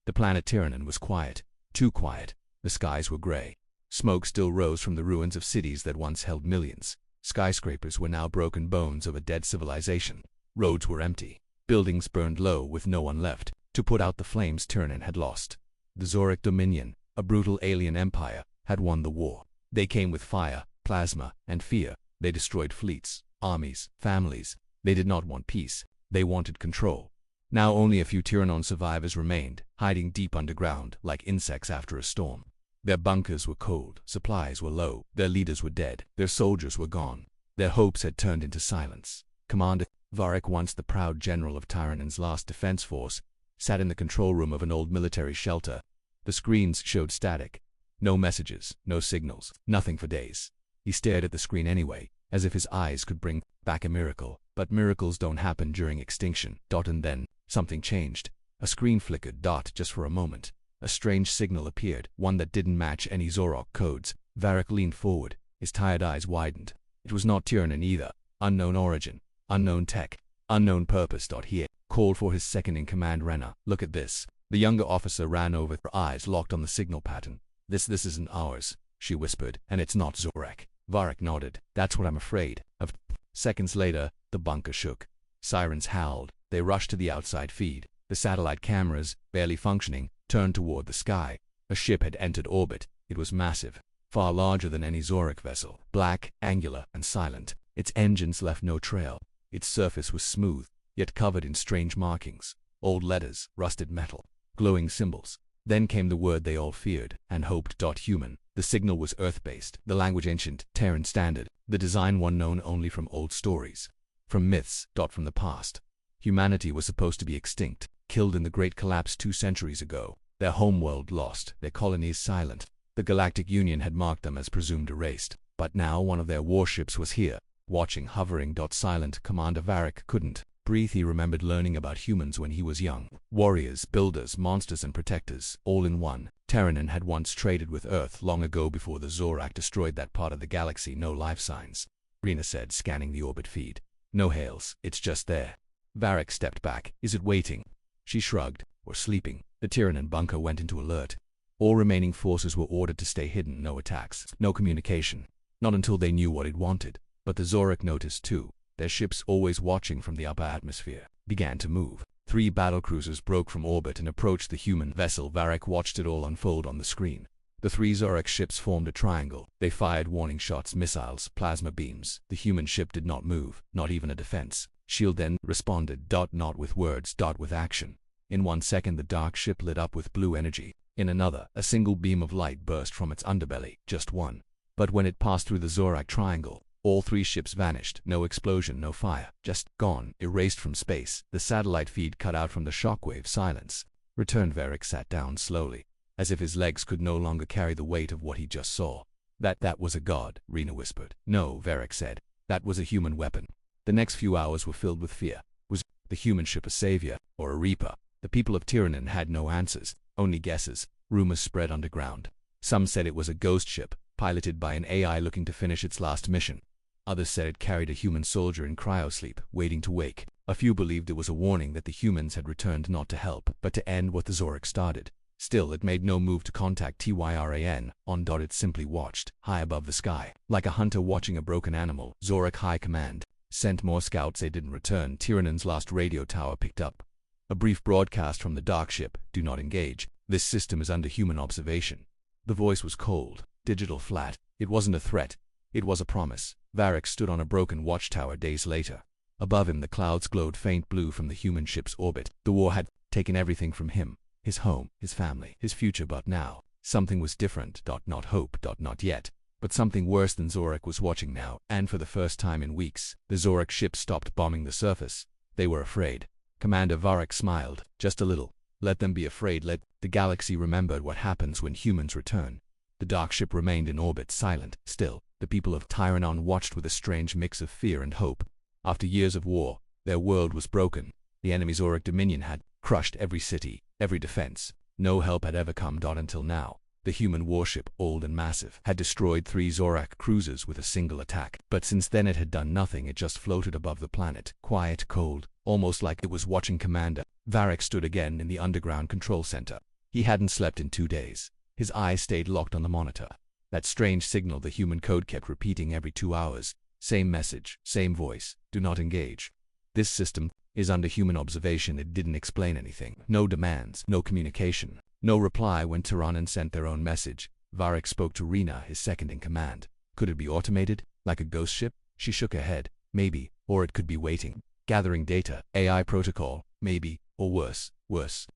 The planet Tyrannon was quiet. Too quiet. The skies were gray. Smoke still rose from the ruins of cities that once held millions. Skyscrapers were now broken bones of a dead civilization. Roads were empty. Buildings burned low with no one left to put out the flames Tyrannon had lost. The Zorak Dominion, a brutal alien empire, had won the war. They came with fire, plasma, and fear. They destroyed fleets, armies, families. They did not want peace. They wanted control. Now only a few Tyrannon survivors remained, hiding deep underground like insects after a storm. Their bunkers were cold, supplies were low, their leaders were dead, their soldiers were gone. Their hopes had turned into silence. Commander Varric, once the proud general of Tyrannon's last defense force, sat in the control room of an old military shelter. The screens showed static. No messages, no signals, nothing for days. He stared at the screen anyway, as if his eyes could bring back a miracle. But miracles don't happen during extinction. And then, something changed. A screen flickered. Just for a moment. A strange signal appeared, one that didn't match any Zorak codes. Varric leaned forward. His tired eyes widened. It was not Tyrannon either. Unknown origin. Unknown tech. Unknown purpose. He called for his second-in-command Renna. Look at this. The younger officer ran over, her eyes locked on the signal pattern. This isn't ours, she whispered, and it's not Zorak. Varric nodded. That's what I'm afraid of. Seconds later, the bunker shook. Sirens howled. They rushed to the outside feed. The satellite cameras, barely functioning, turned toward the sky. A ship had entered orbit. It was massive, far larger than any Zorak vessel, black, angular, and silent. Its engines left no trail. Its surface was smooth, yet covered in strange markings. Old letters, rusted metal, glowing symbols. Then came the word they all feared and hoped. Human. The signal was Earth-based, the language ancient, Terran standard, the design one known only from old stories, from myths. From the past. Humanity was supposed to be extinct, killed in the Great Collapse 2 centuries ago. Their homeworld lost, their colonies silent. The Galactic Union had marked them as presumed erased. But now one of their warships was here, watching, hovering. Silent. Commander Varric couldn't breathe. He remembered learning about humans when he was young. Warriors, builders, monsters, and protectors, all in one. Tyrannon had once traded with Earth long ago before the Zorak destroyed that part of the galaxy. No life signs, Rena said, scanning the orbit feed. No hails, it's just there. Varric stepped back. Is it waiting? She shrugged. Or sleeping. The Tyrannon bunker went into alert. All remaining forces were ordered to stay hidden. No attacks, no communication. Not until they knew what it wanted. But the Zorak noticed too. Their ships, always watching from the upper atmosphere, began to move. 3 battlecruisers broke from orbit and approached the human vessel. Varric watched it all unfold on the screen. The 3 Zorak ships formed a triangle. They fired warning shots, missiles, plasma beams. The human ship did not move, not even a defense shield then responded. Not with words, with action. In 1 second the dark ship lit up with blue energy. In another, a single beam of light burst from its underbelly. Just one. But when it passed through the Zorak triangle, all 3 ships vanished. No explosion, no fire. Just gone, erased from space. The satellite feed cut out from the shockwave. Silence. Returned. Varric sat down slowly, as if his legs could no longer carry the weight of what he just saw. That was a god, Rena whispered. No, Varric said. That was a human weapon. The next few hours were filled with fear. Was the human ship a savior, or a reaper? The people of Tyrannon had no answers, only guesses. Rumors spread underground. Some said it was a ghost ship, piloted by an AI looking to finish its last mission. Others said it carried a human soldier in cryosleep, waiting to wake. A few believed it was a warning that the humans had returned not to help, but to end what the Zorak started. Still, it made no move to contact Tyrannon. It simply watched, high above the sky, like a hunter watching a broken animal. Zorak High Command sent more scouts. They didn't return. Tyrannon's last radio tower picked up a brief broadcast from the dark ship. Do not engage. This system is under human observation. The voice was cold, digital, flat. It wasn't a threat. It was a promise. Varric stood on a broken watchtower days later. Above him the clouds glowed faint blue from the human ship's orbit. The war had taken everything from him. His home, his family, his future. But now, something was different. Not hope. Not yet. But something worse than Zorak was watching now, and for the first time in weeks, the Zorak ship stopped bombing the surface. They were afraid. Commander Varric smiled, just a little. Let them be afraid. Let the galaxy remember what happens when humans return. The dark ship remained in orbit, silent, still. The people of Tyrannon watched with a strange mix of fear and hope. After years of war, their world was broken. The enemy Zorak Dominion had crushed every city, every defense. No help had ever come. Until now. The human warship, old and massive, had destroyed 3 Zorak cruisers with a single attack. But since then it had done nothing. It just floated above the planet, quiet, cold, almost like it was watching. Commander Varric stood again in the underground control center. He hadn't slept in 2 days. His eyes stayed locked on the monitor. That strange signal the human code kept repeating every 2 hours. Same message, same voice, do not engage. This system is under human observation. It didn't explain anything. No demands, no communication, no reply when Tiranan sent their own message. Varric spoke to Rena, his second in command. Could it be automated, like a ghost ship? She shook her head. Maybe, or it could be waiting, gathering data. AI protocol, maybe, or worse.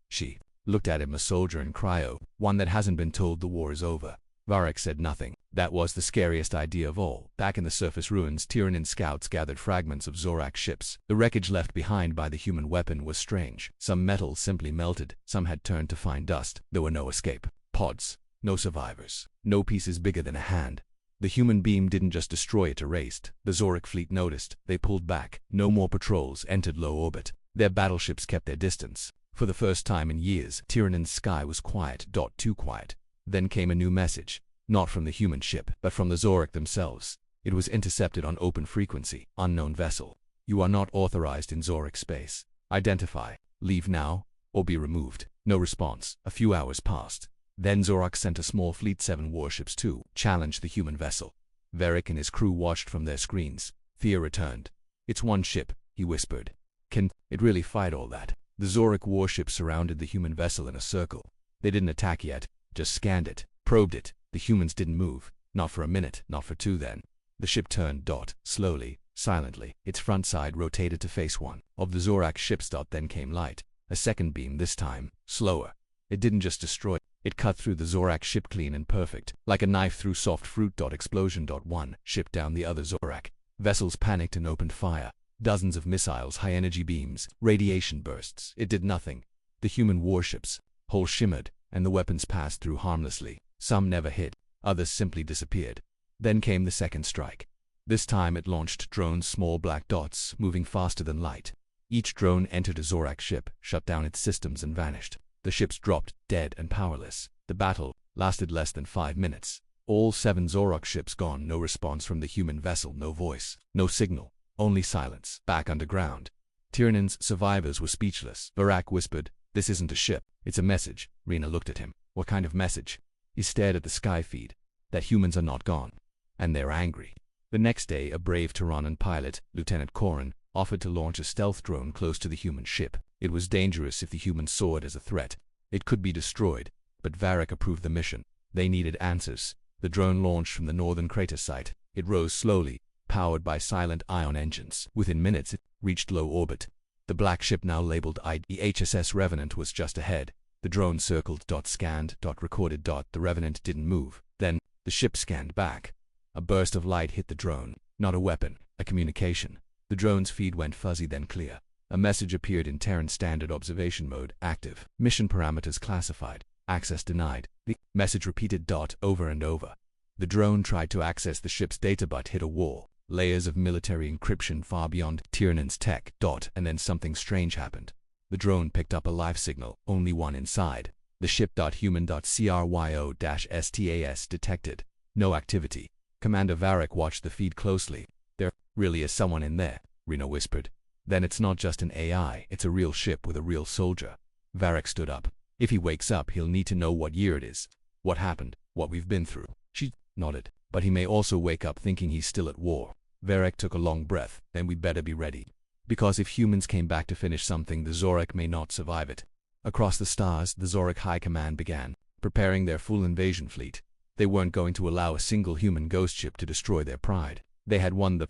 She looked at him, a soldier in cryo, one that hasn't been told the war is over. Varric said nothing. That was the scariest idea of all. Back in the surface ruins, Tiranan scouts gathered fragments of Zorak ships. The wreckage left behind by the human weapon was strange. Some metal simply melted, some had turned to fine dust. There were no escape pods, no survivors, no pieces bigger than a hand. The human beam didn't just destroy it, erased. The Zorak fleet noticed. They pulled back. No more patrols entered low orbit. Their battleships kept their distance. For the first time in years, Tiranan's sky was quiet. Too quiet. Then came a new message. Not from the human ship, but from the Zorak themselves. It was intercepted on open frequency. Unknown vessel. You are not authorized in Zorak space. Identify. Leave now, or be removed. No response. A few hours passed. Then Zorak sent a small fleet, 7 warships to challenge the human vessel. Varric and his crew watched from their screens. Fear returned. It's one ship, he whispered. Can it really fight all that? The Zorak warships surrounded the human vessel in a circle. They didn't attack yet, just scanned it, probed it. The humans didn't move. Not for a minute, not for 2 then. The ship turned. Slowly, silently. Its front side rotated to face one of the Zorak ships. Then came light. A second beam, this time, slower. It didn't just destroy. It cut through the Zorak ship clean and perfect, like a knife through soft fruit. Explosion. One ship down, the other Zorak vessels panicked and opened fire. Dozens of missiles, high-energy beams, radiation bursts. It did nothing. The human warships, holes shimmered, and the weapons passed through harmlessly. Some never hit, others simply disappeared. Then came the second strike. This time it launched drones, small black dots, moving faster than light. Each drone entered a Zorak ship, shut down its systems, and vanished. The ships dropped, dead and powerless. The battle lasted less than 5 minutes. All 7 Zorak ships gone. No response from the human vessel, no voice, no signal, only silence. Back underground, Tiranan's survivors were speechless. Varric whispered, "This isn't a ship, it's a message." Rena looked at him. "What kind of message?" He stared at the sky feed. "That humans are not gone. And they're angry." The next day, a brave Tiranan pilot, Lieutenant Korin, offered to launch a stealth drone close to the human ship. It was dangerous if the humans saw it as a threat. It could be destroyed, but Varric approved the mission. They needed answers. The drone launched from the northern crater site. It rose slowly, powered by silent ion engines. Within minutes, it reached low orbit. The black ship, now labeled ID HSS Revenant, was just ahead. The drone circled, scanned, recorded. The Revenant didn't move. Then, the ship scanned back. A burst of light hit the drone. Not a weapon, a communication. The drone's feed went fuzzy, then clear. A message appeared in Terran Standard Observation Mode, active. Mission parameters classified. Access denied. The message repeated over and over. The drone tried to access the ship's data but hit a wall. Layers of military encryption far beyond Tiranan's tech. And then something strange happened. The drone picked up a life signal, only one inside. The ship.human.cryo-STAS detected. No activity. Commander Varric watched the feed closely. "There really is someone in there," Rena whispered. "Then it's not just an AI, it's a real ship with a real soldier." Varric stood up. "If he wakes up, he'll need to know what year it is, what happened, what we've been through." She nodded. "But he may also wake up thinking he's still at war." Varric took a long breath. "Then we better be ready. Because if humans came back to finish something, the Zorak may not survive it." Across the stars, the Zorak High Command began preparing their full invasion fleet. They weren't going to allow a single human ghost ship to destroy their pride. They had won. The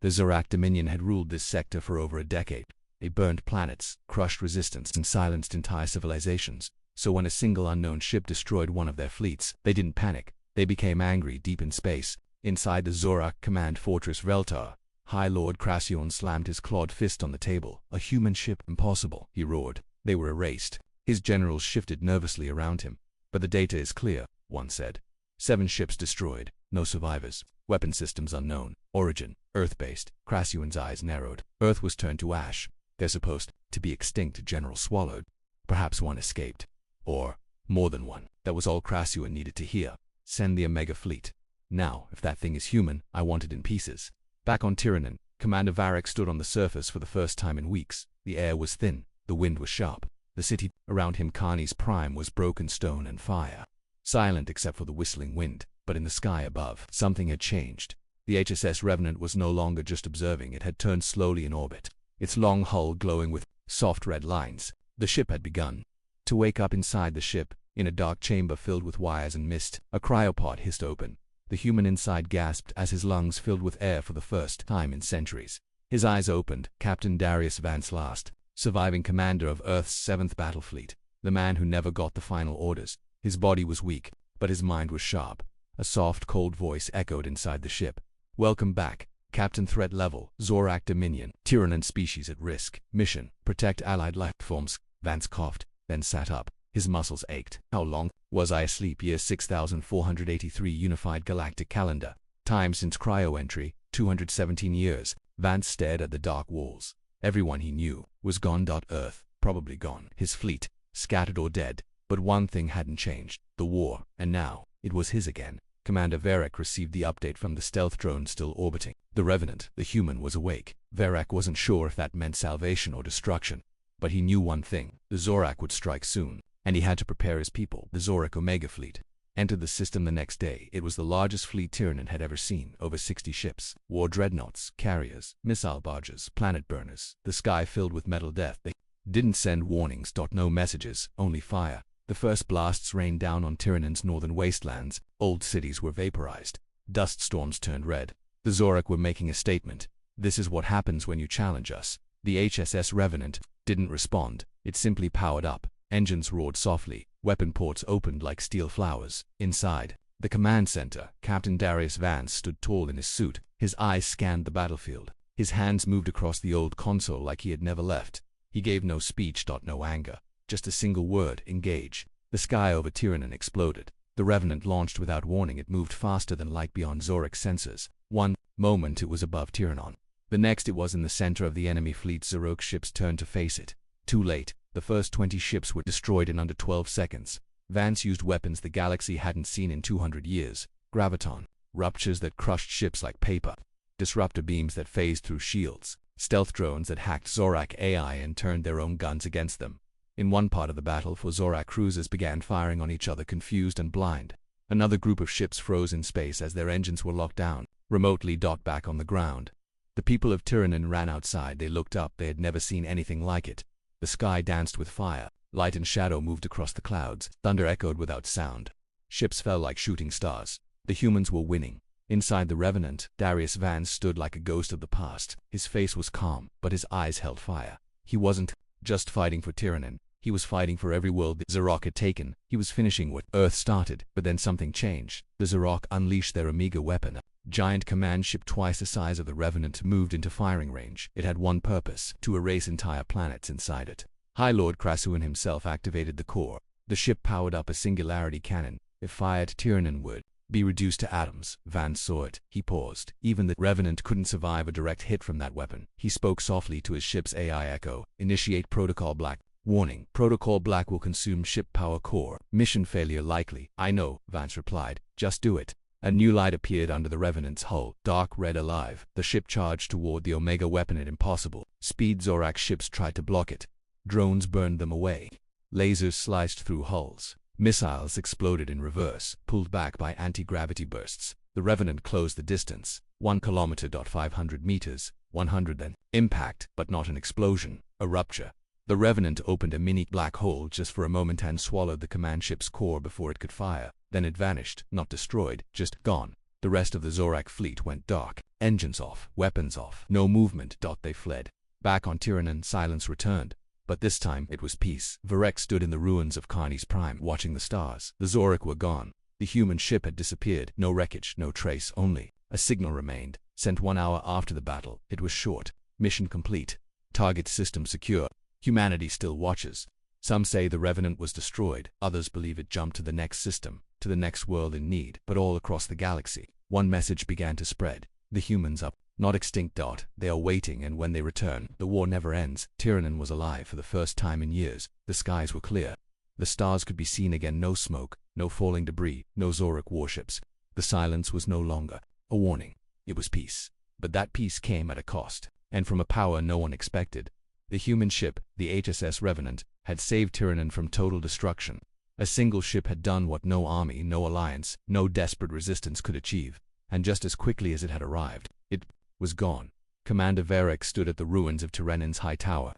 Zorak Dominion had ruled this sector for over a decade. They burned planets, crushed resistance, and silenced entire civilizations. So when a single unknown ship destroyed one of their fleets, they didn't panic. They became angry. Deep in space, inside the Zorak Command Fortress Veltar, High Lord Krassion slammed his clawed fist on the table. "A human ship? Impossible," he roared. They were erased. His generals shifted nervously around him. "But the data is clear," one said. 7 ships destroyed, no survivors, weapon systems unknown, origin, Earth-based. Krassion's eyes narrowed. Earth was turned to ash. "They're supposed to be extinct," General swallowed. "Perhaps one escaped. Or more than one." That was all Krassion needed to hear. "Send the Omega fleet. Now, if that thing is human, I want it in pieces." Back on Tiranan, Commander Varric stood on the surface for the first time in weeks. The air was thin, the wind was sharp. The city around him, Carney's Prime, was broken stone and fire. Silent except for the whistling wind, but in the sky above, something had changed. The HSS Revenant was no longer just observing, it had turned slowly in orbit, its long hull glowing with soft red lines. The ship had begun to wake up. Inside the ship, in a dark chamber filled with wires and mist, a cryopod hissed open. The human inside gasped as his lungs filled with air for the first time in centuries. His eyes opened. Captain Darius Vance, last surviving commander of Earth's 7th Battle Fleet, the man who never got the final orders. His body was weak, but his mind was sharp. A soft, cold voice echoed inside the ship. "Welcome back, Captain. Threat level, Zorak Dominion. Tyrannan species at risk. Mission, protect allied life forms." Vance coughed, then sat up. His muscles ached. "How long was I asleep?" Year 6483 Unified Galactic Calendar. Time since cryo-entry, 217 years. Vance stared at the dark walls. Everyone he knew was gone. Earth, probably gone. His fleet, scattered or dead. But one thing hadn't changed, the war, and now, it was his again. Commander Varek received the update from the stealth drone still orbiting. The Revenant, the human, was awake. Varek wasn't sure if that meant salvation or destruction. But he knew one thing, the Zorak would strike soon, and he had to prepare his people. The Zorak Omega fleet entered the system the next day. It was the largest fleet Tyrannan had ever seen, over 60 ships, war dreadnoughts, carriers, missile barges, planet burners, the sky filled with metal death. They didn't send warnings. No messages, only fire. The first blasts rained down on Tyrannan's northern wastelands. Old cities were vaporized. Dust storms turned red. The Zorak were making a statement. "This is what happens when you challenge us." The HSS Revenant didn't respond. It simply powered up. Engines roared softly. Weapon ports opened like steel flowers. Inside the command center, Captain Darius Vance stood tall in his suit. His eyes scanned the battlefield. His hands moved across the old console like he had never left. He gave no speech. No anger. Just a single word, engage. The sky over Tyrannan exploded. The Revenant launched without warning. It moved faster than light beyond Zorak's sensors. One moment it was above Tyrannan. The next it was in the center of the enemy fleet. Zorak ships turned to face it. Too late. The first 20 ships were destroyed in under 12 seconds. Vance used weapons the galaxy hadn't seen in 200 years. Graviton, ruptures that crushed ships like paper. Disruptor beams that phased through shields. Stealth drones that hacked Zorak AI and turned their own guns against them. In one part of the battle, Zorak cruisers began firing on each other, confused and blind. Another group of ships froze in space as their engines were locked down, remotely docked back on the ground. The people of Tyrannan ran outside. They looked up. They had never seen anything like it. The sky danced with fire. Light and shadow moved across the clouds. Thunder echoed without sound. Ships fell like shooting stars. The humans were winning. Inside the Revenant, Darius Vance stood like a ghost of the past. His face was calm, but his eyes held fire. He wasn't just fighting for Tyrannan. He was fighting for every world the Zorak had taken. He was finishing what Earth started. But then something changed. The Zorak unleashed their Omega weapon. A giant command ship twice the size of the Revenant moved into firing range. It had one purpose, to erase entire planets inside it. High Lord Krasuan himself activated the core. The ship powered up a singularity cannon. If fired, Tyrannan would be reduced to atoms. Vance saw it. He paused. Even the Revenant couldn't survive a direct hit from that weapon. He spoke softly to his ship's AI echo. "Initiate Protocol Black. Warning, Protocol Black will consume ship power core. Mission failure likely." "I know," Vance replied. "Just do it." A new light appeared under the Revenant's hull, dark red alive. The ship charged toward the Omega weapon at impossible speed. Zorak ships tried to block it. Drones burned them away. Lasers sliced through hulls. Missiles exploded in reverse, pulled back by anti-gravity bursts. The Revenant closed the distance. 1 kilometer. 500 meters. 100 then. Impact, but not an explosion. A rupture. The Revenant opened a mini black hole just for a moment and swallowed the command ship's core before it could fire. Then it vanished, not destroyed, just gone. The rest of the Zorak fleet went dark. Engines off, weapons off, no movement. They fled. Back on Tyrannan, silence returned. But this time, it was peace. Varek stood in the ruins of Carney's Prime, watching the stars. The Zorak were gone. The human ship had disappeared. No wreckage, no trace, only a signal remained, sent 1 hour after the battle. It was short. Mission complete. Target system secure. Humanity still watches. Some say the Revenant was destroyed. Others believe it jumped to the next system, to the next world in need. But all across the galaxy, one message began to spread. The humans are not extinct. They are waiting, and when they return, the war never ends. Tyrannan was alive for the first time in years. The skies were clear. The stars could be seen again. No smoke, no falling debris, no Zorak warships. The silence was no longer a warning. It was peace. But that peace came at a cost, and from a power no one expected. The human ship, the HSS Revenant, had saved Tiranan from total destruction. A single ship had done what no army, no alliance, no desperate resistance could achieve, and just as quickly as it had arrived, it was gone. Commander Varric stood at the ruins of Tiranan's high tower.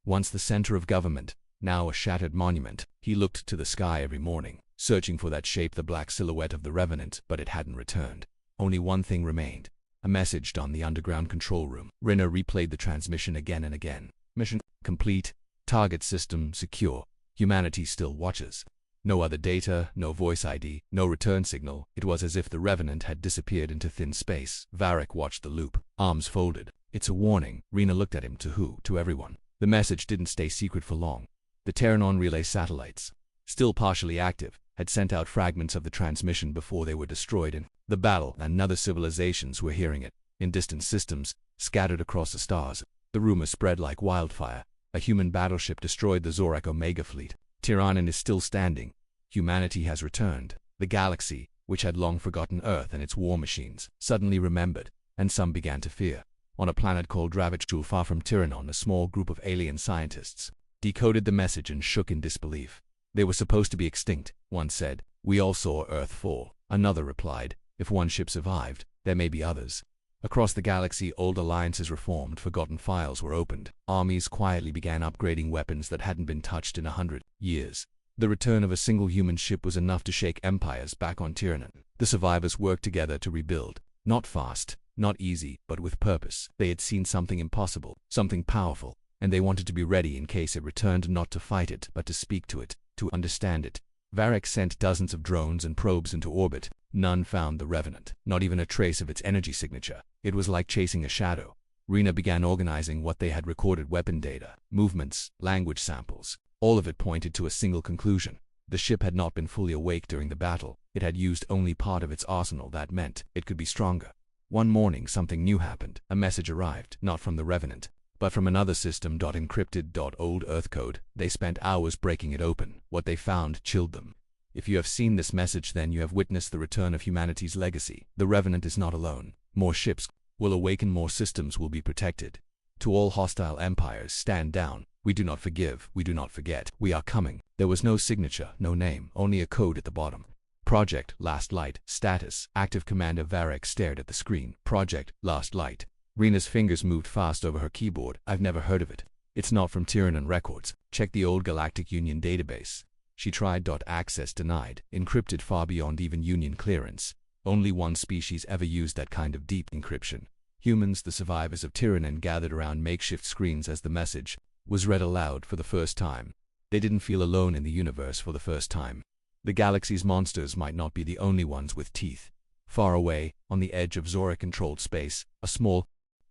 Once the center of government, now a shattered monument, he looked to the sky every morning, searching for that shape, the black silhouette of the Revenant, but it hadn't returned. Only one thing remained. A message on the underground control room. Rina replayed the transmission again and again. Mission complete. Target system secure. Humanity still watches. No other data, no voice ID, no return signal. It was as if the Revenant had disappeared into thin space. Varric watched the loop, arms folded. It's a warning. Rina looked at him. To who? To everyone. The message didn't stay secret for long. The Terranon relay satellites, still partially active, had sent out fragments of the transmission before they were destroyed in the battle, and other civilizations were hearing it. In distant systems, scattered across the stars, the rumor spread like wildfire. A human battleship destroyed the Zorak Omega fleet. Tiranan is still standing. Humanity has returned. The galaxy, which had long forgotten Earth and its war machines, suddenly remembered, and some began to fear. On a planet called Dravachul, far from Tiranon, a small group of alien scientists decoded the message and shook in disbelief. They were supposed to be extinct, one said. We all saw Earth fall. Another replied, if one ship survived, there may be others. Across the galaxy, old alliances reformed, forgotten files were opened. Armies quietly began upgrading weapons that hadn't been touched in 100 years. The return of a single human ship was enough to shake empires back on Tiranan. The survivors worked together to rebuild. Not fast, not easy, but with purpose. They had seen something impossible, something powerful, and they wanted to be ready in case it returned, not to fight it, but to speak to it, to understand it. Varric sent dozens of drones and probes into orbit. None found the Revenant, not even a trace of its energy signature. It was like chasing a shadow. Rina began organizing what they had recorded: weapon data, movements, language samples. All of it pointed to a single conclusion. The ship had not been fully awake during the battle. It had used only part of its arsenal. That meant it could be stronger. One morning something new happened. A message arrived, not from the Revenant, but from another system. Encrypted. Old Earth code. They spent hours breaking it open. What they found chilled them. If you have seen this message, then you have witnessed the return of humanity's legacy. The Revenant is not alone. More ships will awaken, more systems will be protected. To all hostile empires, stand down. We do not forgive, we do not forget. We are coming. There was no signature, no name, only a code at the bottom. Project Last Light. Status active. Commander Varric stared at the screen. Project Last Light. Rina's fingers moved fast over her keyboard. I've never heard of it. It's not from Tiranan records. Check the old Galactic Union database. She tried. Access denied. Encrypted far beyond even Union clearance. Only one species ever used that kind of deep encryption. Humans, the survivors of Tiranan, gathered around makeshift screens as the message was read aloud for the first time. They didn't feel alone in the universe for the first time. The galaxy's monsters might not be the only ones with teeth. Far away, on the edge of Zorak-controlled space, a small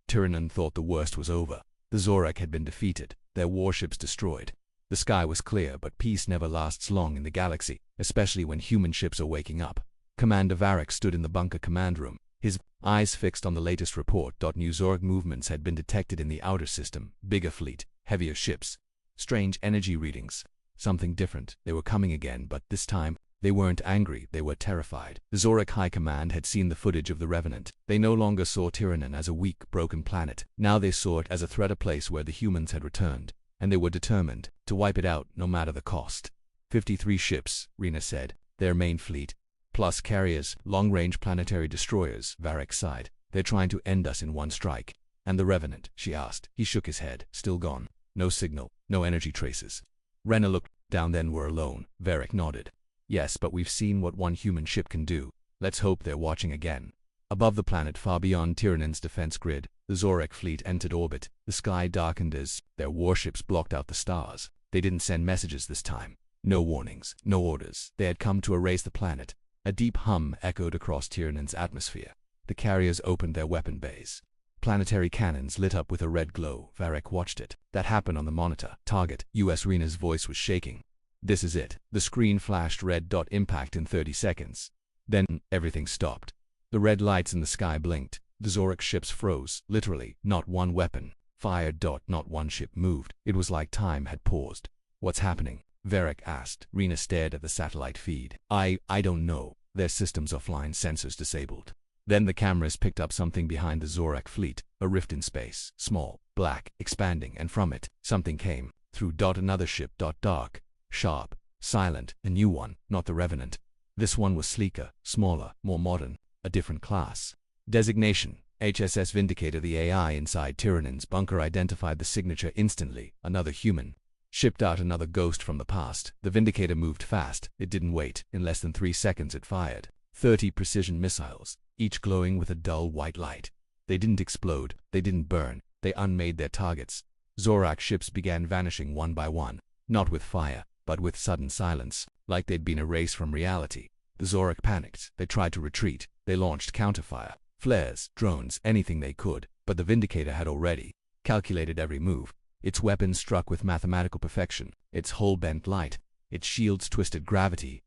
Tiranan thought the worst was over. The Zorak had been defeated, their warships destroyed. The sky was clear, but peace never lasts long in the galaxy, especially when human ships are waking up. Commander Varric stood in the bunker command room, his eyes fixed on the latest report. New Zorak movements had been detected in the outer system. Bigger fleet, heavier ships, strange energy readings. Something different. They were coming again, but this time, they weren't angry, they were terrified. The Zorak High Command had seen the footage of the Revenant. They no longer saw Tiranan as a weak, broken planet. Now they saw it as a threat, a place where the humans had returned, and they were determined to wipe it out, no matter the cost. 53 ships, Rina said, their main fleet, plus carriers, long-range planetary destroyers. Varric sighed. They're trying to end us in one strike. And the Revenant? She asked. He shook his head. Still gone. No signal, no energy traces. Rena looked down. Then we're alone. Varric nodded. Yes, but we've seen what one human ship can do. Let's hope they're watching again. Above the planet, far beyond Tiranan's defense grid, the Zorak fleet entered orbit. The sky darkened as their warships blocked out the stars. They didn't send messages this time. No warnings, no orders. They had come to erase the planet. A deep hum echoed across Tiranan's atmosphere. The carriers opened their weapon bays. Planetary cannons lit up with a red glow. Varric watched it. That happened on the monitor. Target, U.S. Rena's voice was shaking. This is it. The screen flashed red. Impact in 30 seconds. Then, everything stopped. The red lights in the sky blinked. The Zorak ships froze. Literally, not one weapon fired. Not one ship moved. It was like time had paused. What's happening? Varric asked. Rena stared at the satellite feed. I don't know. Their systems offline, sensors disabled. Then the cameras picked up something behind the Zorak fleet, a rift in space, small, black, expanding, and from it, something came. Through another ship. Dark, sharp, silent, a new one, not the Revenant. This one was sleeker, smaller, more modern, a different class. Designation: HSS Vindicator. The AI inside Tyrannon's bunker identified the signature instantly. Another human. Shipped out another ghost from the past. The Vindicator moved fast. It didn't wait. In less than 3 seconds it fired 30 precision missiles, each glowing with a dull white light. They didn't explode. They didn't burn. They unmade their targets. Zorak ships began vanishing one by one, not with fire, but with sudden silence, like they'd been erased from reality. The Zorak panicked. They tried to retreat. They launched counterfire, flares, drones, anything they could, but the Vindicator had already calculated every move. Its weapons struck with mathematical perfection, its hull bent light, its shields twisted gravity.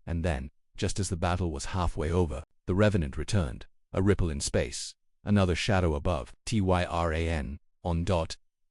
And then, just as the battle was halfway over, the Revenant returned. A ripple in space, another shadow above, TYRAN, on .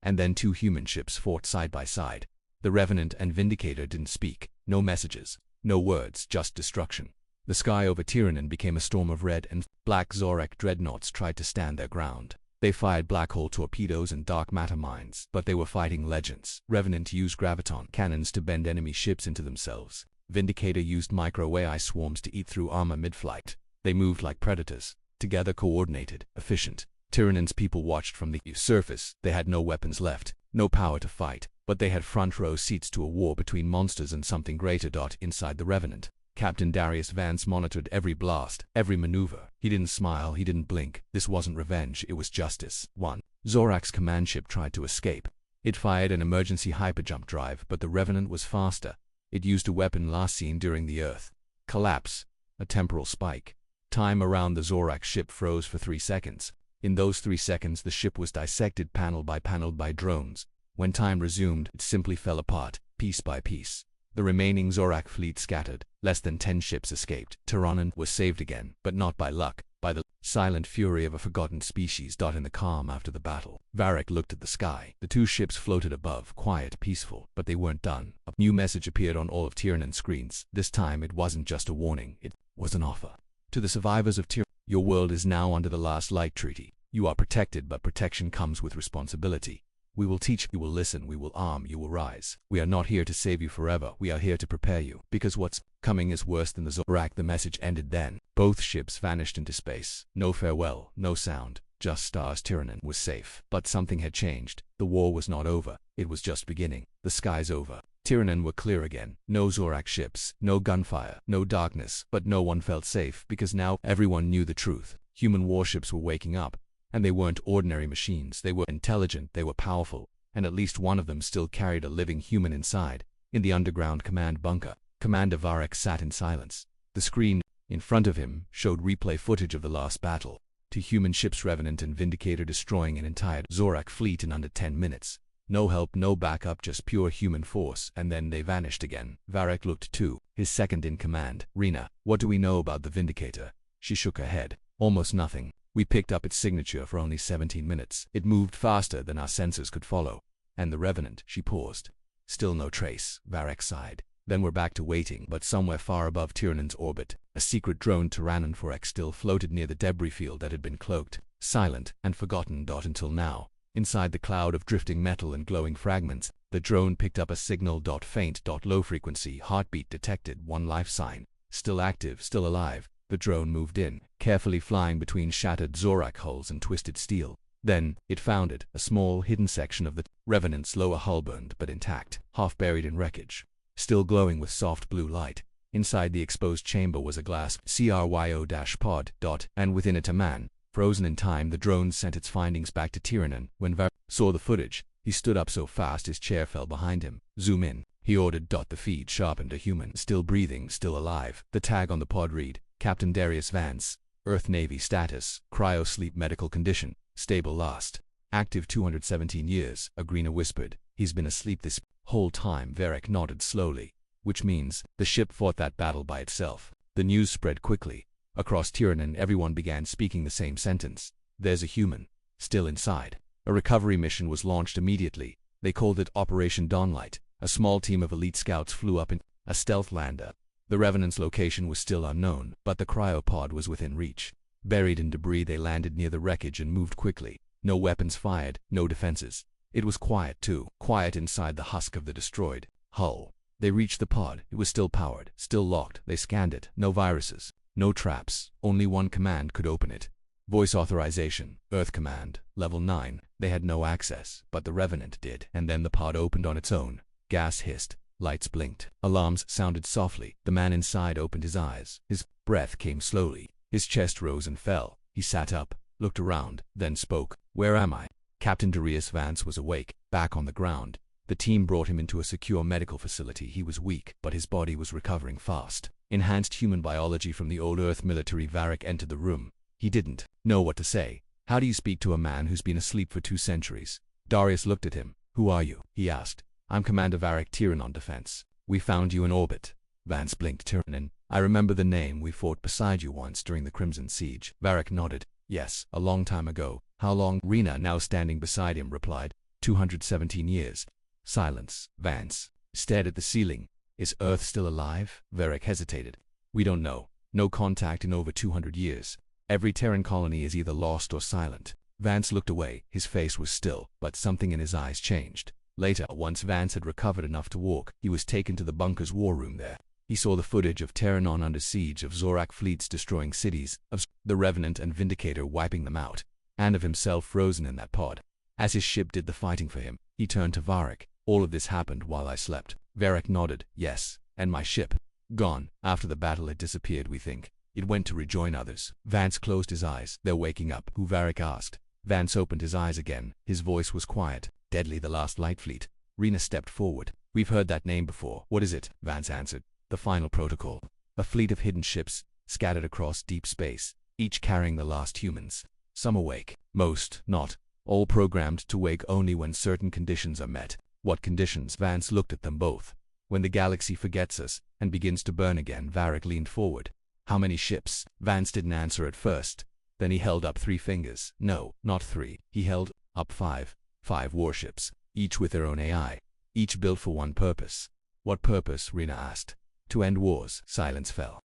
And then 2 human ships fought side by side. The Revenant and Vindicator didn't speak. No messages, no words, just destruction. The sky over Tyrannon became a storm of red and black. Zorak dreadnoughts tried to stand their ground. They fired black hole torpedoes and dark matter mines, but they were fighting legends. Revenant used graviton cannons to bend enemy ships into themselves. Vindicator used micro-AI swarms to eat through armor mid-flight. They moved like predators, together, coordinated, efficient. Tyrannon's people watched from the surface. They had no weapons left, no power to fight, but they had front-row seats to a war between monsters and something greater. Inside the Revenant, Captain Darius Vance monitored every blast, every maneuver. He didn't smile, he didn't blink. This wasn't revenge, it was justice. 1. Zorak's command ship tried to escape. It fired an emergency hyperjump drive, but the Revenant was faster. It used a weapon last seen during the Earth collapse, a temporal spike. Time around the Zorak ship froze for 3 seconds. In those 3 seconds, the ship was dissected panel by drones. When time resumed, it simply fell apart, piece by piece. The remaining Zorak fleet scattered. Less than 10 ships escaped. Tyrannon was saved again, but not by luck, by the silent fury of a forgotten species. In the calm after the battle, Varric looked at the sky. The 2 ships floated above, quiet, peaceful, but they weren't done. A new message appeared on all of Tyrannon's screens. This time it wasn't just a warning, it was an offer. To the survivors of Tyrannon, your world is now under the Last Light Treaty. You are protected, but protection comes with responsibility. We will teach, you will listen, we will arm, you will rise. We are not here to save you forever, we are here to prepare you, because what's coming is worse than the Zorak. The message ended then. Both ships vanished into space. No farewell, no sound, just stars. Tyrannon was safe. But something had changed. The war was not over, it was just beginning. The skies over Tyrannon were clear again. No Zorak ships, no gunfire, no darkness, but no one felt safe, because now everyone knew the truth. Human warships were waking up. And they weren't ordinary machines. They were intelligent, they were powerful, and at least one of them still carried a living human inside. In the underground command bunker, Commander Varric sat in silence. The screen in front of him showed replay footage of the last battle. 2 human ships, Revenant and Vindicator, destroying an entire Zorak fleet in under 10 minutes. No help, no backup, just pure human force, and then they vanished again. Varric looked to his second in command, Rena. What do we know about the Vindicator? She shook her head. Almost nothing. We picked up its signature for only 17 minutes. It moved faster than our sensors could follow. And the Revenant, she paused. Still no trace. Varric sighed. Then we're back to waiting, but somewhere far above Tyrannon's orbit, a secret drone Tyrannon 4X still floated near the debris field that had been cloaked, silent, and forgotten. Until now. Inside the cloud of drifting metal and glowing fragments, the drone picked up a signal. Faint. Low frequency, heartbeat detected, 1 life sign. Still active, still alive. The drone moved in, carefully flying between shattered Zorak hulls and twisted steel. Then, it found it, a small, hidden section of the Revenant's lower hull, burned but intact, half buried in wreckage. Still glowing with soft blue light. Inside the exposed chamber was a glass cryo-pod. And within it a man. Frozen in time, the drone sent its findings back to Tyrannon. When Varric saw the footage, he stood up so fast his chair fell behind him. Zoom in, he ordered. The feed sharpened. A human, still breathing, still alive. The tag on the pod read, Captain Darius Vance, Earth Navy status, cryo-sleep, medical condition, stable, last active 217 years, Agrina whispered. He's been asleep this whole time. Varric nodded slowly. Which means, the ship fought that battle by itself. The news spread quickly. Across Tyrannon, everyone began speaking the same sentence. There's a human, still inside. A recovery mission was launched immediately. They called it Operation Dawnlight. A small team of elite scouts flew up in a stealth lander. The Revenant's location was still unknown, but the cryopod was within reach. Buried in debris, they landed near the wreckage and moved quickly. No weapons fired, no defenses. It was quiet too, quiet inside the husk of the destroyed hull. They reached the pod. It was still powered, still locked. They scanned it. No viruses, no traps. Only one command could open it. Voice authorization, Earth command, level 9. They had no access, but the Revenant did. And then the pod opened on its own. Gas hissed. Lights blinked. Alarms sounded softly. The man inside opened his eyes. His breath came slowly. His chest rose and fell. He sat up, looked around, then spoke. "Where am I?" Captain Darius Vance was awake, back on the ground. The team brought him into a secure medical facility. He was weak, but his body was recovering fast. Enhanced human biology from the old Earth military. Varric entered the room. He didn't know what to say. How do you speak to a man who's been asleep for 2 centuries? Darius looked at him. "Who are you?" he asked. "I'm Commander Varric, Tyrannon Defense. We found you in orbit." Vance blinked. "Tyrannon? I remember the name. We fought beside you once during the Crimson Siege." Varric nodded. "Yes, a long time ago." "How long?" Rena, now standing beside him, replied. 217 years. Silence. Vance stared at the ceiling. "Is Earth still alive?" Varric hesitated. "We don't know. No contact in over 200 years. Every Terran colony is either lost or silent." Vance looked away. His face was still, but something in his eyes changed. Later, once Vance had recovered enough to walk, he was taken to the bunker's war room there. He saw the footage of Terranon under siege, of Zorak fleets destroying cities, of the Revenant and Vindicator wiping them out, and of himself frozen in that pod. As his ship did the fighting for him, he turned to Varric. "All of this happened while I slept." Varric nodded. "Yes, and my ship? Gone. After the battle it disappeared, we think. It went to rejoin others." Vance closed his eyes. "They're waking up." "Who?" Varric asked. Vance opened his eyes again. His voice was quiet. "Deadly, the last light fleet." Rena stepped forward. "We've heard that name before." "What is it?" Vance answered. "The final protocol. A fleet of hidden ships, scattered across deep space, each carrying the last humans. Some awake. Most not. All programmed to wake only when certain conditions are met." "What conditions?" Vance looked at them both. "When the galaxy forgets us, and begins to burn again." Varric leaned forward. "How many ships?" Vance didn't answer at first. Then he held up 3 fingers. "No, not 3. He held up 5. 5 warships, each with their own AI. Each built for one purpose." "What purpose?" Rena asked. "To end wars." Silence fell.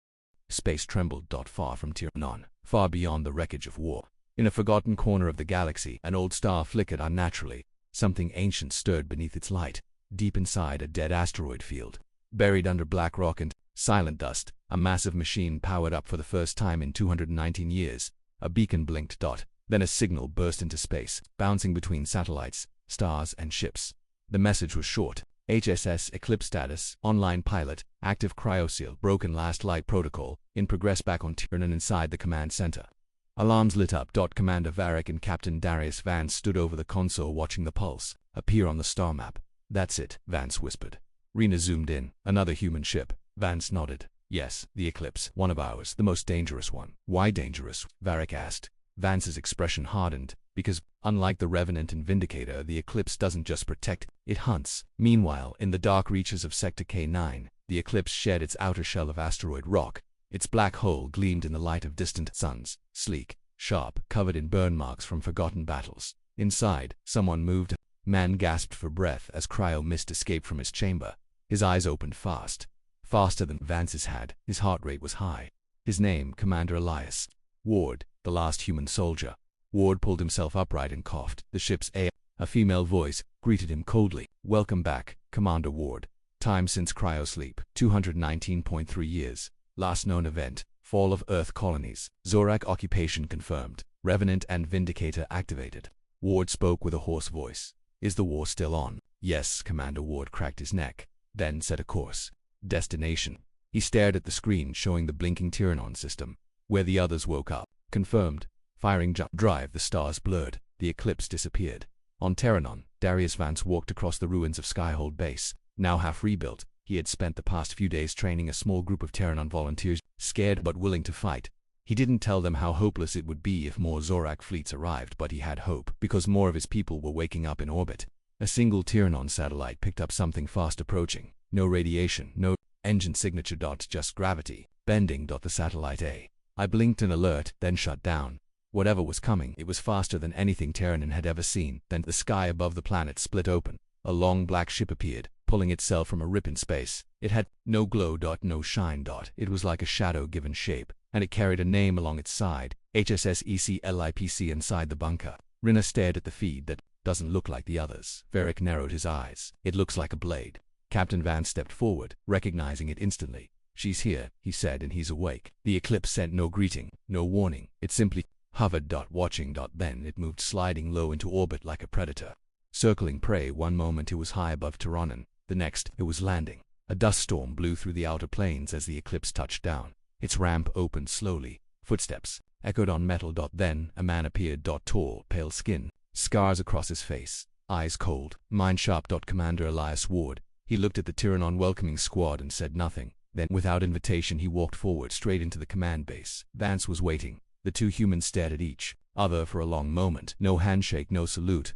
Space trembled. Far from Tyrannon, far beyond the wreckage of war. In a forgotten corner of the galaxy, an old star flickered unnaturally. Something ancient stirred beneath its light. Deep inside a dead asteroid field, buried under black rock and silent dust, a massive machine powered up for the first time in 219 years. A beacon blinked. Then a signal burst into space, bouncing between satellites, stars, and ships. The message was short. HSS Eclipse status, online pilot, active cryoseal, broken last light protocol, in progress back on Tyrannon. Inside the command center, alarms lit up. Commander Varric and Captain Darius Vance stood over the console watching the pulse appear on the star map. "That's it," Vance whispered. Rena zoomed in. "Another human ship." Vance nodded. "Yes, the Eclipse. One of ours, the most dangerous one." "Why dangerous?" Varric asked. Vance's expression hardened. "Because, unlike the Revenant and Vindicator, the Eclipse doesn't just protect, it hunts." Meanwhile, in the dark reaches of Sector K9, the Eclipse shed its outer shell of asteroid rock. Its black hole gleamed in the light of distant suns, sleek, sharp, covered in burn marks from forgotten battles. Inside, someone moved. Man gasped for breath as cryo mist escaped from his chamber. His eyes opened fast. Faster than Vance's had. His heart rate was high. His name, Commander Elias Ward, the last human soldier. Ward pulled himself upright and coughed. The ship's a female voice greeted him coldly. "Welcome back, Commander Ward. Time since cryosleep, 219.3 years. Last known event, fall of Earth colonies. Zorak occupation confirmed. Revenant and Vindicator activated." Ward spoke with a hoarse voice. "Is the war still on?" "Yes." Commander Ward cracked his neck, then set a course. "Destination." He stared at the screen showing the blinking Tyrannon system, where the others woke up. "Confirmed. Firing jump drive." The stars blurred. The Eclipse disappeared. On Tyrannon, Darius Vance walked across the ruins of Skyhold Base. Now half rebuilt, he had spent the past few days training a small group of Tyrannon volunteers, scared but willing to fight. He didn't tell them how hopeless it would be if more Zorak fleets arrived, but he had hope, because more of his people were waking up in orbit. A single Tyrannon satellite picked up something fast approaching. No radiation, no engine signature. Just gravity. Bending. The satellite I blinked in alert, then shut down. Whatever was coming, it was faster than anything Tyrannon had ever seen. Then the sky above the planet split open. A long black ship appeared, pulling itself from a rip in space. It had no glow. No shine. It was like a shadow given shape, and it carried a name along its side, HSS ECLIPC. Inside the bunker, Rena stared at the feed that Doesn't look like the others. Varric narrowed his eyes. It looks like a blade. Captain Vance stepped forward, recognizing it instantly. She's here, he said, and he's awake. The Eclipse sent no greeting, no warning. It simply hovered, watching. Then it moved, sliding low into orbit like a predator. Circling prey. One moment it was high above Tyrannon, the next it was landing. A dust storm blew through the outer planes as the Eclipse touched down. Its ramp opened slowly. Footsteps echoed on metal. Then a man appeared. Tall, pale skin, scars across his face, eyes cold, mind sharp. Commander Elias Ward. He looked at the Tyrannon welcoming squad and said nothing. Then, without invitation, he walked forward straight into the command base. Vance was waiting. The two humans stared at each other for a long moment. No handshake, no salute,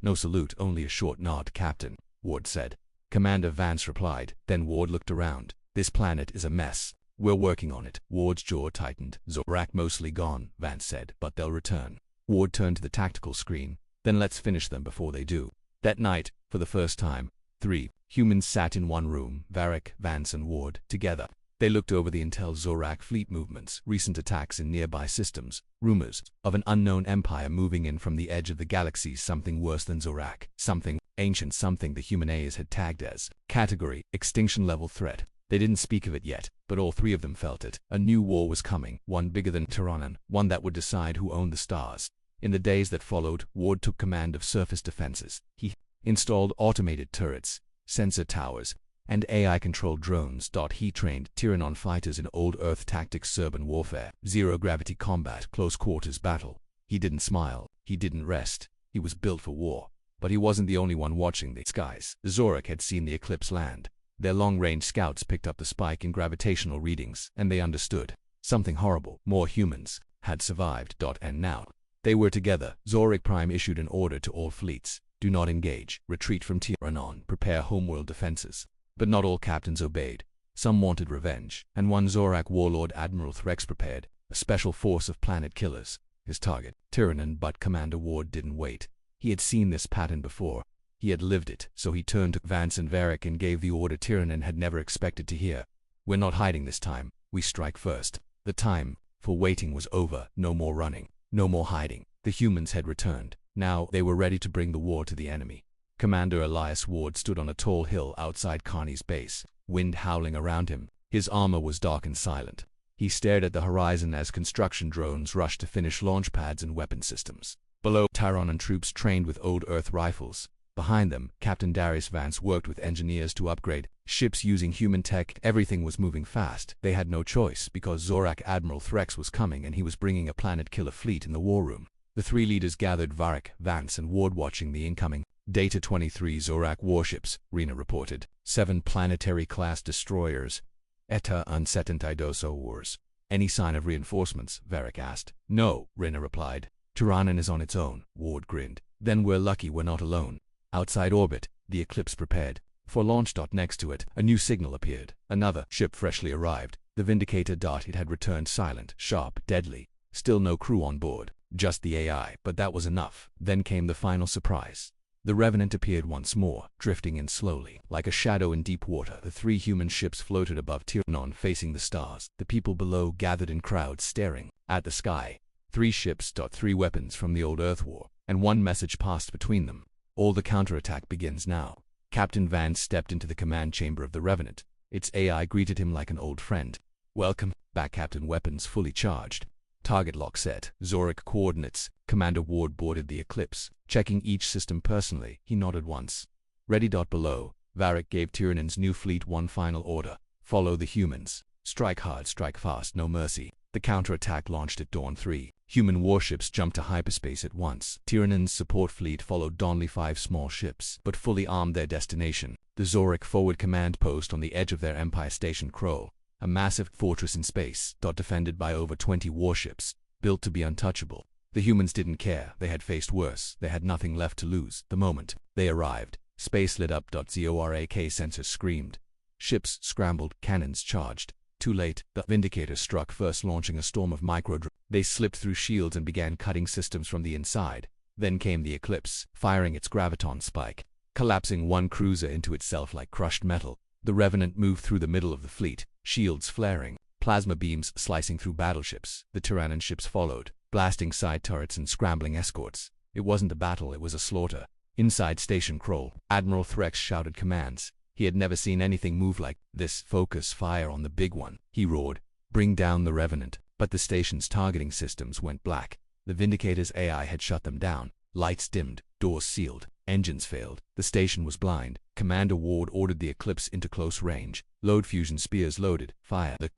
only a short nod. Captain, Ward said. Commander Vance replied. Then Ward looked around. This planet is a mess. We're working on it. Ward's jaw tightened. Zorak mostly gone, Vance said, but they'll return. Ward turned to the tactical screen. Then let's finish them before they do. That night, for the first time, 3 humans sat in one room, Varric, Vance and Ward, together. They looked over the intel Zorak fleet movements, recent attacks in nearby systems, rumors of an unknown empire moving in from the edge of the galaxy, something worse than Zorak, something ancient, something the human A's had tagged as category extinction level threat. They didn't speak of it yet, but all 3 of them felt it. A new war was coming, one bigger than Tyrannon, one that would decide who owned the stars. In the days that followed, Ward took command of surface defenses. He installed automated turrets, sensor towers, and AI-controlled drones. He trained Tyrannon fighters in old Earth tactics, urban warfare, zero-gravity combat, close-quarters battle. He didn't smile. He didn't rest. He was built for war. But he wasn't the only one watching the skies. Zorak had seen the Eclipse land. Their long-range scouts picked up the spike in gravitational readings, and they understood. Something horrible, more humans, had survived. And now, they were together. Zorak Prime issued an order to all fleets. Do not engage. Retreat from Tyrannon. Prepare homeworld defenses. But not all captains obeyed. Some wanted revenge, and one Zorak warlord, Admiral Threx, prepared a special force of planet killers. His target, Tyrannon. But Commander Ward didn't wait. He had seen this pattern before. He had lived it, so he turned to Vance and Varric and gave the order Tyrannon had never expected to hear. We're not hiding this time. We strike first. The time for waiting was over. No more running. No more hiding. The humans had returned. Now they were ready to bring the war to the enemy. Commander Elias Ward stood on a tall hill outside Carney's base, wind howling around him. His armor was dark and silent. He stared at the horizon as construction drones rushed to finish launch pads and weapon systems. Below, Tyrannon troops trained with old Earth rifles. Behind them, Captain Darius Vance worked with engineers to upgrade ships using human tech. Everything was moving fast. They had no choice, because Zorak Admiral Threx was coming and he was bringing a planet-killer fleet in the war room. The 3 leaders gathered, Varric, Vance and Ward, watching the incoming. Data 23 Zorak warships, Rena reported. 7 planetary-class destroyers. Eta unsetentidoso wars. Any sign of reinforcements? Varric asked. No, Rena replied. Tyrannon is on its own, Ward grinned. Then we're lucky we're not alone. Outside orbit, the Eclipse prepared for launch. Next to it, a new signal appeared. Another ship freshly arrived. The Vindicator. It had returned, silent, sharp, deadly. Still no crew on board. Just the AI, but that was enough. Then came the final surprise. The Revenant appeared once more, drifting in slowly. Like a shadow in deep water, the 3 human ships floated above Tyrannon, facing the stars. The people below gathered in crowds, staring at the sky. 3 ships. 3 weapons from the old Earth war, and one message passed between them. All the counterattack begins now. Captain Vance stepped into the command chamber of the Revenant. Its AI greeted him like an old friend. Welcome back, Captain. Weapons fully charged. Target lock set. Zorak coordinates. Commander Ward boarded the Eclipse, checking each system personally. He nodded once. Ready. Below, Varric gave Tyrannon's new fleet one final order. Follow the humans. Strike hard, strike fast, no mercy. The counterattack launched at dawn. 3 human warships jumped to hyperspace at once. Tyrannon's support fleet followed. Only 5 small ships, but fully armed, their destination. The Zorak forward command post on the edge of their Empire Station Kroll. A massive fortress in space, defended by over 20 warships, built to be untouchable. The humans didn't care. They had faced worse. They had nothing left to lose. The moment they arrived, space lit up. Zorak sensors screamed. Ships scrambled, cannons charged. Too late, the Vindicator struck first, launching a storm of microdrones. They slipped through shields and began cutting systems from the inside. Then came the Eclipse, firing its graviton spike, collapsing one cruiser into itself like crushed metal. The Revenant moved through the middle of the fleet, shields flaring, plasma beams slicing through battleships. The Tyrannon ships followed, blasting side turrets and scrambling escorts. It wasn't a battle, it was a slaughter. Inside Station Kroll, Admiral Threx shouted commands. He had never seen anything move like this. Focus fire on the big one, he roared. Bring down the Revenant. But the station's targeting systems went black. The Vindicator's AI had shut them down. Lights dimmed, doors sealed, engines failed. The station was blind. Commander Ward ordered the Eclipse into close range. Load fusion spears loaded. Fire. The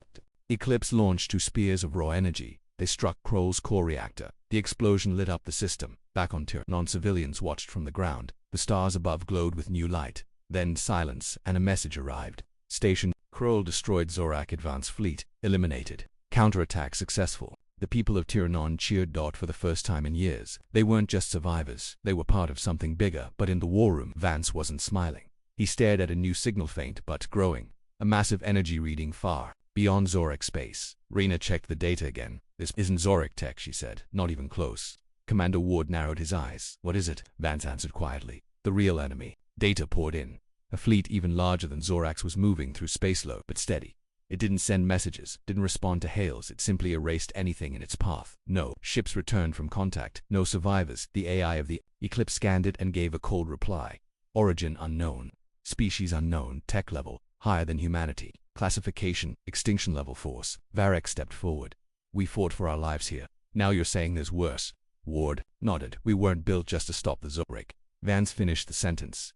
Eclipse launched 2 spears of raw energy. They struck Kroll's core reactor. The explosion lit up the system. Back on Tyr, non-civilians watched from the ground. The stars above glowed with new light. Then silence, and a message arrived. Station Kroll destroyed Zorak Advance Fleet. Eliminated. Counterattack successful. The people of Tyrannon cheered. For the first time in years, they weren't just survivors. They were part of something bigger. But in the war room, Vance wasn't smiling. He stared at a new signal, faint but growing. A massive energy reading far beyond Zorak space. Reyna checked the data again. This isn't Zorak tech, she said. Not even close. Commander Ward narrowed his eyes. What is it? Vance answered quietly. The real enemy. Data poured in. A fleet even larger than Zorak's was moving through space, low but steady. It didn't send messages, didn't respond to hails. It simply erased anything in its path. No ships returned from contact. No survivors. The AI of the Eclipse scanned it and gave a cold reply. Origin unknown. Species unknown. Tech level higher than humanity. Classification extinction level force. Varek stepped forward. We fought for our lives here. Now you're saying there's worse. Ward nodded. We weren't built just to stop the Zorak. Vance finished the sentence.